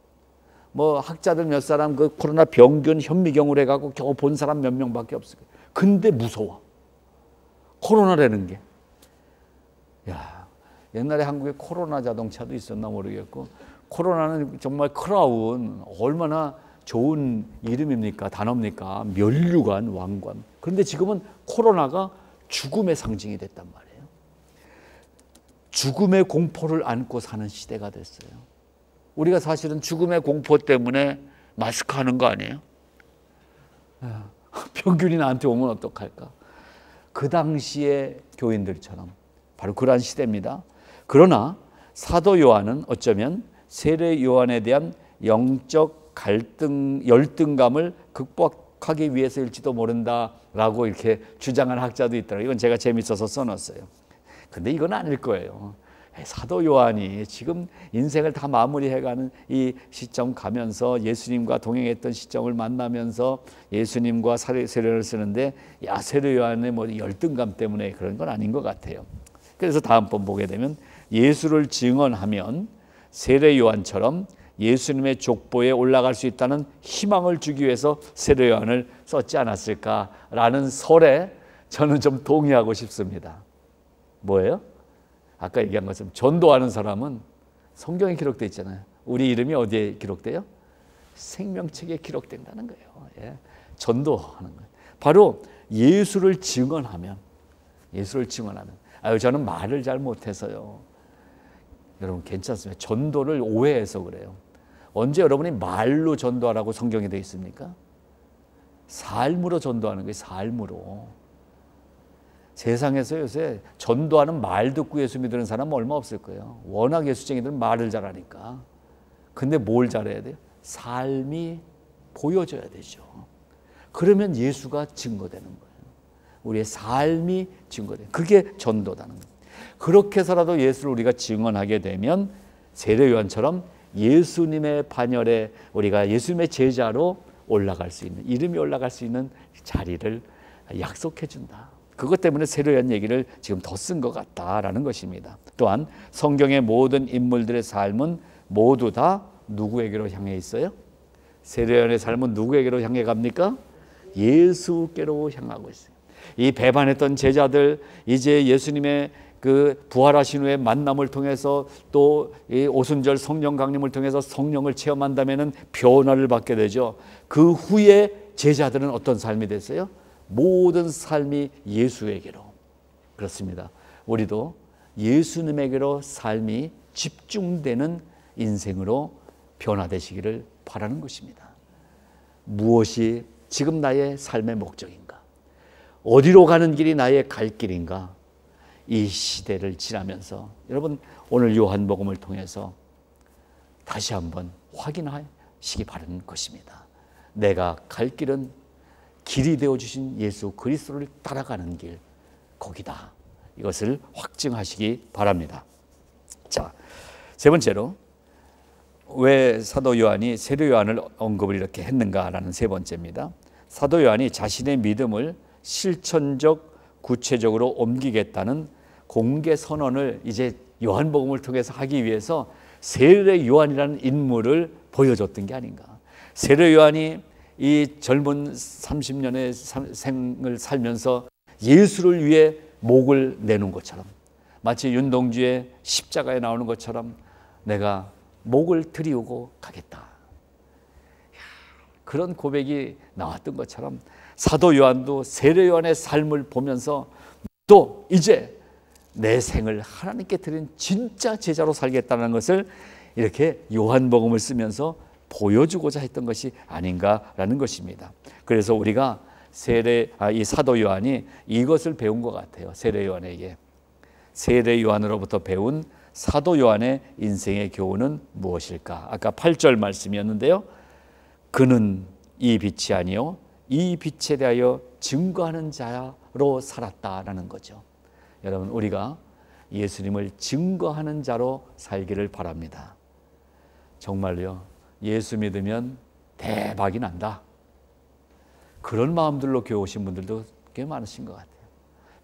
뭐 학자들 몇 사람 그 코로나 병균 현미경으로 해갖고 겨우 본 사람 몇 명밖에 없어요. 근데 무서워. 코로나라는 게. 야, 옛날에 한국에 코로나 자동차도 있었나 모르겠고, 코로나는 정말 크라운, 얼마나 좋은 이름입니까? 단어입니까? 면류관, 왕관. 그런데 지금은 코로나가 죽음의 상징이 됐단 말이에요. 죽음의 공포를 안고 사는 시대가 됐어요. 우리가 사실은 죽음의 공포 때문에 마스크 하는 거 아니에요? 병균이 나한테 오면 어떡할까? 그 당시의 교인들처럼 바로 그러한 시대입니다. 그러나 사도 요한은 어쩌면 세례 요한에 대한 영적 열등감을 극복하기 위해서일지도 모른다라고 이렇게 주장하는 학자도 있더라고요. 이건 제가 재밌어서 써놨어요. 근데 이건 아닐 거예요. 사도 요한이 지금 인생을 다 마무리해가는 이 시점 가면서 예수님과 동행했던 시점을 만나면서 예수님과 세례를 쓰는데, 야, 세례 요한의 뭐 열등감 때문에 그런 건 아닌 것 같아요. 그래서 다음번 보게 되면 예수를 증언하면 세례 요한처럼 예수님의 족보에 올라갈 수 있다는 희망을 주기 위해서 세례 요한을 썼지 않았을까라는 설에 저는 좀 동의하고 싶습니다. 뭐예요? 아까 얘기한 것처럼 전도하는 사람은 성경에 기록되어 있잖아요. 우리 이름이 어디에 기록돼요? 생명책에 기록된다는 거예요. 예. 전도하는 거예요. 바로 예수를 증언하면, 저는 말을 잘 못해서요. 여러분 괜찮습니다. 전도를 오해해서 그래요. 언제 여러분이 말로 전도하라고 성경에 되어 있습니까? 삶으로 전도하는 거예요. 삶으로. 세상에서 요새 전도하는 말 듣고 예수 믿는 사람은 얼마 없을 거예요. 워낙 예수쟁이들은 말을 잘하니까. 근데 뭘 잘해야 돼요? 삶이 보여져야 되죠. 그러면 예수가 증거되는 거예요. 우리의 삶이 증거돼요. 그게 전도다는 거예요. 그렇게 해서라도 예수를 우리가 증언하게 되면 세례 요한처럼 예수님의 반열에 우리가 예수님의 제자로 올라갈 수 있는, 이름이 올라갈 수 있는 자리를 약속해 준다. 그것 때문에 세례 요한 얘기를 지금 더 쓴 것 같다라는 것입니다. 또한 성경의 모든 인물들의 삶은 모두 다 누구에게로 향해 있어요? 세례 요한의 삶은 누구에게로 향해 갑니까? 예수께로 향하고 있어요. 이 배반했던 제자들, 이제 예수님의 그 부활하신 후에 만남을 통해서 또 이 오순절 성령 강림을 통해서 성령을 체험한다면은 변화를 받게 되죠. 그 후에 제자들은 어떤 삶이 됐어요? 모든 삶이 예수에게로. 그렇습니다. 우리도 예수님에게로 삶이 집중되는 인생으로 변화되시기를 바라는 것입니다. 무엇이 지금 나의 삶의 목적인가? 어디로 가는 길이 나의 갈 길인가? 이 시대를 지나면서 여러분 오늘 요한복음을 통해서 다시 한번 확인하시기 바라는 것입니다. 내가 갈 길은 길이 되어주신 예수 그리스도를 따라가는 길, 거기다. 이것을 확증하시기 바랍니다. 자, 세 번째로 왜 사도 요한이 세례 요한을 언급을 이렇게 했는가라는 세 번째입니다. 사도 요한이 자신의 믿음을 실천적 구체적으로 옮기겠다는 공개 선언을 이제 요한복음을 통해서 하기 위해서 세례 요한이라는 인물을 보여줬던 게 아닌가. 세례 요한이 이 젊은 30년의 생을 살면서 예수를 위해 목을 내놓은 것처럼, 마치 윤동주의 십자가에 나오는 것처럼 내가 목을 들이우고 가겠다. 그런 고백이 나왔던 것처럼 사도 요한도 세례 요한의 삶을 보면서 또 이제 내 생을 하나님께 드린 진짜 제자로 살겠다는 것을 이렇게 요한복음을 쓰면서 보여주고자 했던 것이 아닌가라는 것입니다. 그래서 우리가 이 사도 요한이 이것을 배운 것 같아요. 세례 요한에게. 세례 요한으로부터 배운 사도 요한의 인생의 교훈은 무엇일까? 아까 8절 말씀이었는데요. 그는 이 빛이 아니요 이 빛에 대하여 증거하는 자로 살았다라는 거죠. 여러분 우리가 예수님을 증거하는 자로 살기를 바랍니다. 정말요. 예수 믿으면 대박이 난다. 그런 마음들로 교회 오신 분들도 꽤 많으신 것 같아요.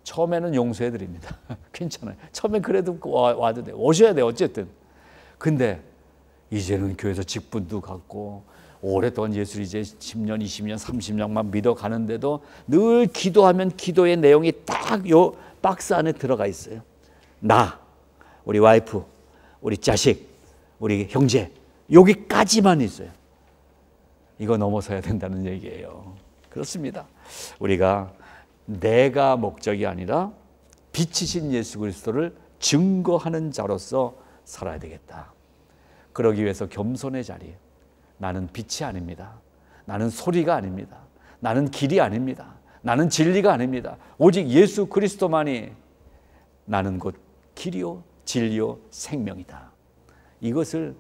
처음에는 용서해 드립니다. 괜찮아요. 처음엔 그래도 와도 돼요. 오셔야 돼요. 어쨌든. 근데 이제는 교회에서 직분도 갖고 오랫동안 예수를 이제 10년, 20년, 30년만 믿어가는데도 늘 기도하면 기도의 내용이 딱 요 박스 안에 들어가 있어요. 나, 우리 와이프, 우리 자식, 우리 형제, 여기까지만 있어요. 이거 넘어서야 된다는 얘기예요. 그렇습니다. 우리가 내가 목적이 아니라 빛이신 예수 그리스도를 증거하는 자로서 살아야 되겠다. 그러기 위해서 겸손의 자리. 나는 빛이 아닙니다. 나는 소리가 아닙니다. 나는 길이 아닙니다. 나는 진리가 아닙니다. 오직 예수 그리스도만이 나는 곧 길이요 진리요 생명이다. 이것을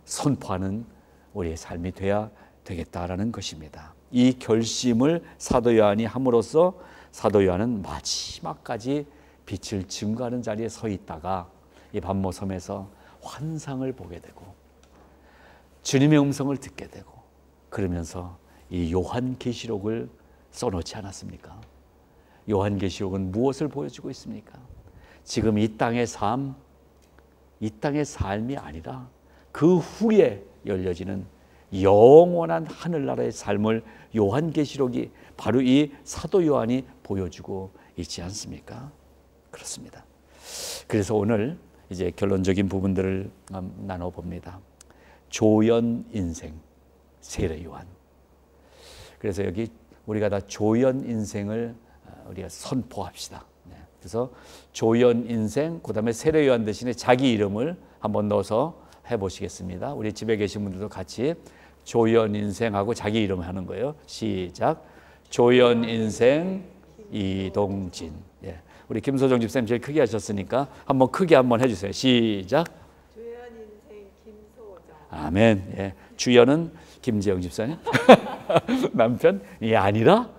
선포하는 우리의 삶이 돼야 되겠다라는 것입니다. 이 결심을 사도 요한이 함으로써 사도 요한은 마지막까지 빛을 증거하는 자리에 서 있다가 이 반모섬에서 환상을 보게 되고 주님의 음성을 듣게 되고 그러면서 이 요한계시록을 써놓지 않았습니까? 요한계시록은 무엇을 보여주고 있습니까? 지금 이 땅의 삶, 이 땅의 삶이 아니라 그 후에 열려지는 영원한 하늘나라의 삶을 요한계시록이 바로 이 사도 요한이 보여주고 있지 않습니까? 그렇습니다. 그래서 오늘 이제 결론적인 부분들을 나눠봅니다. 조연 인생, 세례 요한. 그래서 여기 우리가 다 조연 인생을 우리가 선포합시다. 그래서 조연 인생, 그 다음에 세례 요한 대신에 자기 이름을 한번 넣어서 해보시겠습니다. 우리 집에 계신 분들도 같이 조연 인생하고 자기 이름 하는 거예요. 시작. 조연 인생 이동진. 예. 우리 김소정 집사님 제일 크게 하셨으니까 한번 크게 한번 해주세요. 시작. 조연 인생 김소정. 아멘. 예. 주연은 김재영 집사님. 남편이 아니라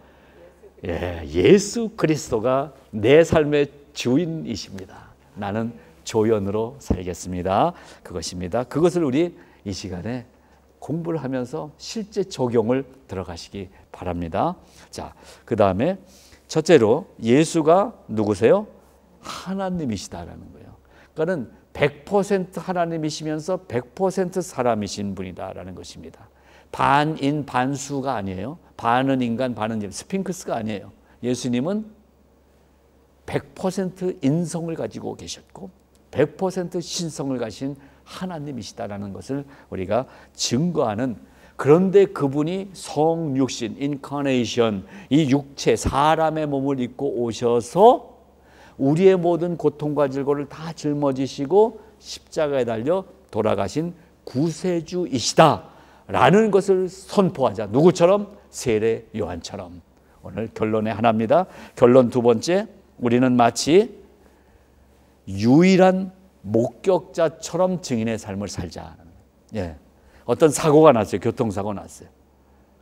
예수 그리스도가 내 삶의 주인이십니다. 나는 조연으로 살겠습니다. 그것입니다. 그것을 우리 이 시간에 공부를 하면서 실제 적용을 들어가시기 바랍니다. 자, 그 다음에 첫째로 예수가 누구세요? 하나님이시다라는 거예요. 그러니까는 100% 하나님이시면서 100% 사람이신 분이다라는 것입니다. 반인 반수가 아니에요. 반은 인간, 반은 스핑크스가 아니에요. 예수님은 100% 인성을 가지고 계셨고 100% 신성을 가신 하나님이시다라는 것을 우리가 증거하는, 그런데 그분이 성육신, 인카네이션, 이 육체, 사람의 몸을 입고 오셔서 우리의 모든 고통과 질고를 다 짊어지시고 십자가에 달려 돌아가신 구세주이시다 라는 것을 선포하자. 누구처럼? 세례 요한처럼. 오늘 결론의 하나입니다. 결론 두 번째, 우리는 마치 유일한 목격자처럼 증인의 삶을 살자. 예. 어떤 사고가 났어요. 교통사고 났어요.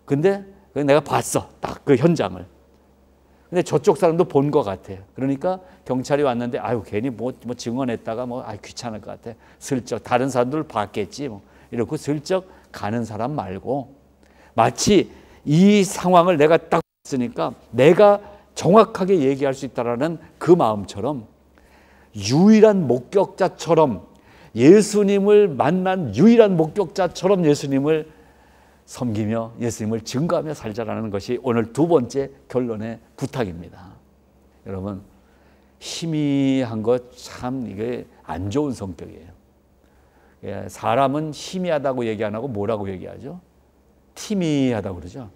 근데 내가 봤어. 딱 그 현장을. 근데 저쪽 사람도 본 것 같아요. 그러니까 경찰이 왔는데 아유 괜히 뭐 증언했다가 귀찮을 것 같아. 슬쩍 다른 사람들 봤겠지 뭐 이러고 슬쩍 가는 사람 말고 마치 이 상황을 내가 딱 봤으니까 내가 정확하게 얘기할 수 있다라는 그 마음처럼 유일한 목격자처럼 예수님을 만난 유일한 목격자처럼 예수님을 섬기며 예수님을 증거하며 살자라는 것이 오늘 두 번째 결론의 부탁입니다. 여러분 희미한 것 참 이게 안 좋은 성격이에요. 사람은 희미하다고 얘기 안 하고 뭐라고 얘기하죠? 티미하다고 그러죠.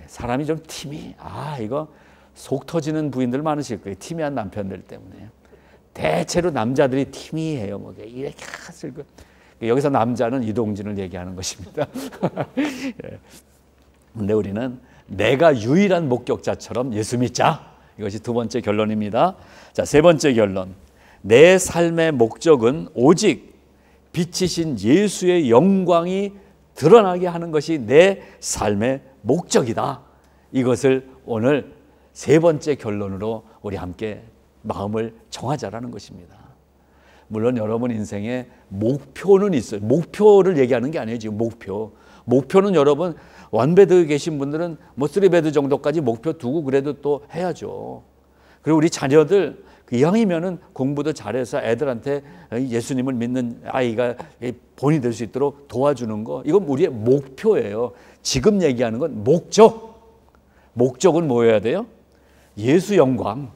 사람이 좀 티미. 이거 속 터지는 부인들 많으실 거예요. 티미한 남편들 때문에. 대체로 남자들이 티미해요. 뭐 이렇게 쓸고. 여기서 남자는 이동진을 얘기하는 것입니다. 그런데 우리는 내가 유일한 목격자처럼 예수 믿자. 이것이 두 번째 결론입니다. 자, 세 번째 결론. 내 삶의 목적은 오직 빛이신 예수의 영광이 드러나게 하는 것이 내 삶의 목적이다. 이것을 오늘 세 번째 결론으로 우리 함께 마음을 정하자라는 것입니다. 물론 여러분 인생에 목표는 있어요. 목표를 얘기하는 게 아니에요. 지금 목표는 여러분 원베드 계신 분들은 뭐 3베드 정도까지 목표 두고 그래도 또 해야죠. 그리고 우리 자녀들 이왕이면은 공부도 잘해서 애들한테 예수님을 믿는 아이가 본이 될 수 있도록 도와주는 거, 이건 우리의 목표예요. 지금 얘기하는 건 목적은 뭐여야 돼요? 예수 영광이에요.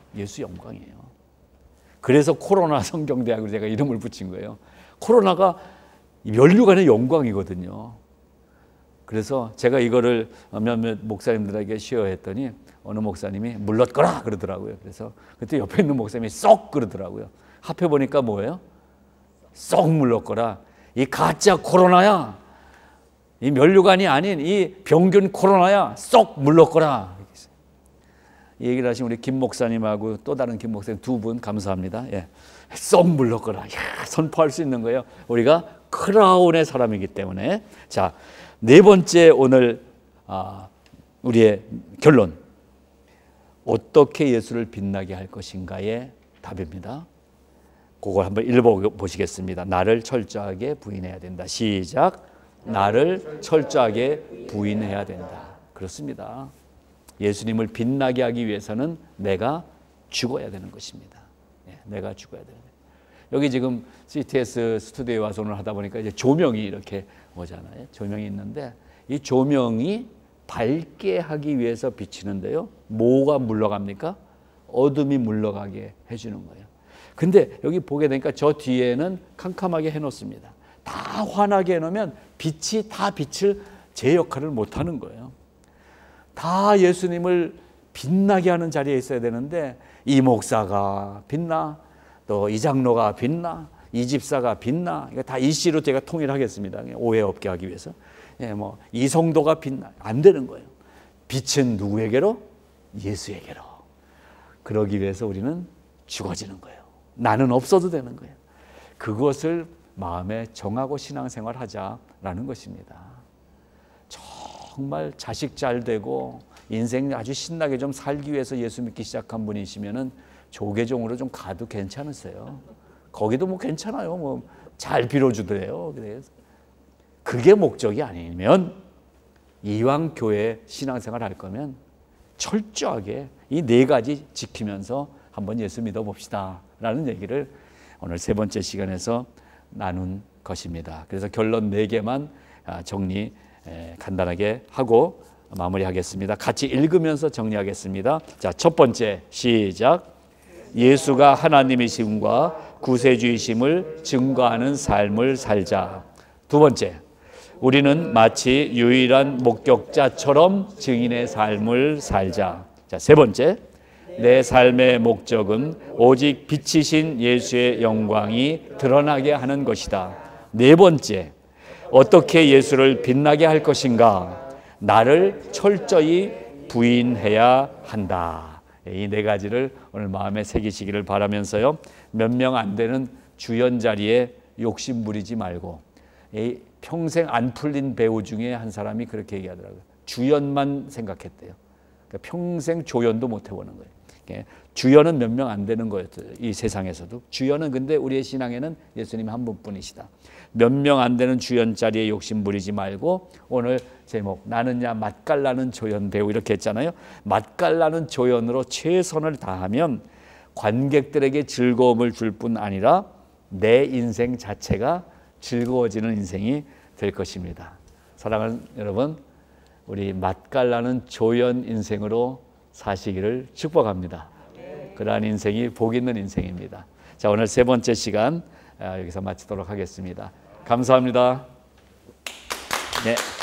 그래서 코로나 성경대학으로 제가 이름을 붙인 거예요. 코로나가 면류관의 영광이거든요. 그래서 제가 이거를 몇몇 목사님들에게 시어했더니 어느 목사님이 물렀거라 그러더라고요. 그래서 그때 옆에 있는 목사님이 쏙 그러더라고요. 합해 보니까 뭐예요? 쏙 물렀거라. 이 가짜 코로나야. 이 면류관이 아닌 이 병균 코로나야. 쏙 물렀거라. 이 얘기를 하신 우리 김 목사님하고 또 다른 김 목사님 두 분 감사합니다. 쏙 물렀거라. 선포할 수 있는 거예요. 우리가 크라운의 사람이기 때문에. 자, 네 번째 오늘 우리의 결론. 어떻게 예수를 빛나게 할 것인가의 답입니다. 그걸 한번 읽어보시겠습니다. 나를 철저하게 부인해야 된다. 시작. 나를 철저하게 부인해야 된다. 그렇습니다. 예수님을 빛나게 하기 위해서는 내가 죽어야 되는 것입니다. 내가 죽어야 되는 거예요. 여기 지금 CTS 스튜디오에 와서 오늘 하다 보니까 이제 조명이 이렇게 오잖아요. 조명이 있는데 이 조명이 밝게 하기 위해서 비치는데요. 뭐가 물러갑니까? 어둠이 물러가게 해주는 거예요. 근데 여기 보게 되니까 저 뒤에는 캄캄하게 해놓습니다. 다 환하게 해놓으면 빛이 다 빛을 제 역할을 못하는 거예요. 다 예수님을 빛나게 하는 자리에 있어야 되는데 이 목사가 빛나, 또 이 장로가 빛나, 이 집사가 빛나, 이거 다 이씨로 제가 통일하겠습니다. 오해 없게 하기 위해서. 이 성도가 빛나, 안 되는 거예요. 빛은 누구에게로? 예수에게로. 그러기 위해서 우리는 죽어지는 거예요. 나는 없어도 되는 거예요. 그것을 마음에 정하고 신앙생활 하자라는 것입니다. 정말 자식 잘 되고 인생 아주 신나게 좀 살기 위해서 예수 믿기 시작한 분이시면은 조계종으로 좀 가도 괜찮으세요. 거기도 뭐 괜찮아요. 뭐 잘 빌어주더래요. 그래서 그게 목적이 아니면 이왕 교회 신앙생활 할 거면 철저하게 이 네 가지 지키면서 한번 예수 믿어봅시다 라는 얘기를 오늘 세 번째 시간에서 나눈 것입니다. 그래서 결론 4개만 정리 간단하게 하고 마무리하겠습니다. 같이 읽으면서 정리하겠습니다. 자, 첫 번째 시작. 예수가 하나님이심과 구세주이심을 증거하는 삶을 살자. 두 번째, 우리는 마치 유일한 목격자처럼 증인의 삶을 살자. 자, 세 번째, 내 삶의 목적은 오직 빛이신 예수의 영광이 드러나게 하는 것이다. 네 번째, 어떻게 예수를 빛나게 할 것인가? 나를 철저히 부인해야 한다. 이 네 가지를 오늘 마음에 새기시기를 바라면서요, 몇 명 안 되는 주연 자리에 욕심 부리지 말고, 평생 안 풀린 배우 중에 한 사람이 그렇게 얘기하더라고요. 주연만 생각했대요. 그러니까 평생 조연도 못 해보는 거예요. 주연은 몇 명 안 되는 거였어요, 이 세상에서도. 주연은 근데 우리의 신앙에는 예수님 한 분뿐이시다. 몇 명 안 되는 주연 자리에 욕심 부리지 말고, 오늘 제목 나는야 맛깔나는 조연 배우 이렇게 했잖아요. 맛깔나는 조연으로 최선을 다하면 관객들에게 즐거움을 줄 뿐 아니라 내 인생 자체가 즐거워지는 인생이 될 것입니다. 사랑하는 여러분, 우리 맛깔나는 조연 인생으로 사시기를 축복합니다. 그러한 인생이 복 있는 인생입니다. 자, 오늘 세 번째 시간 여기서 마치도록 하겠습니다. 감사합니다. 네.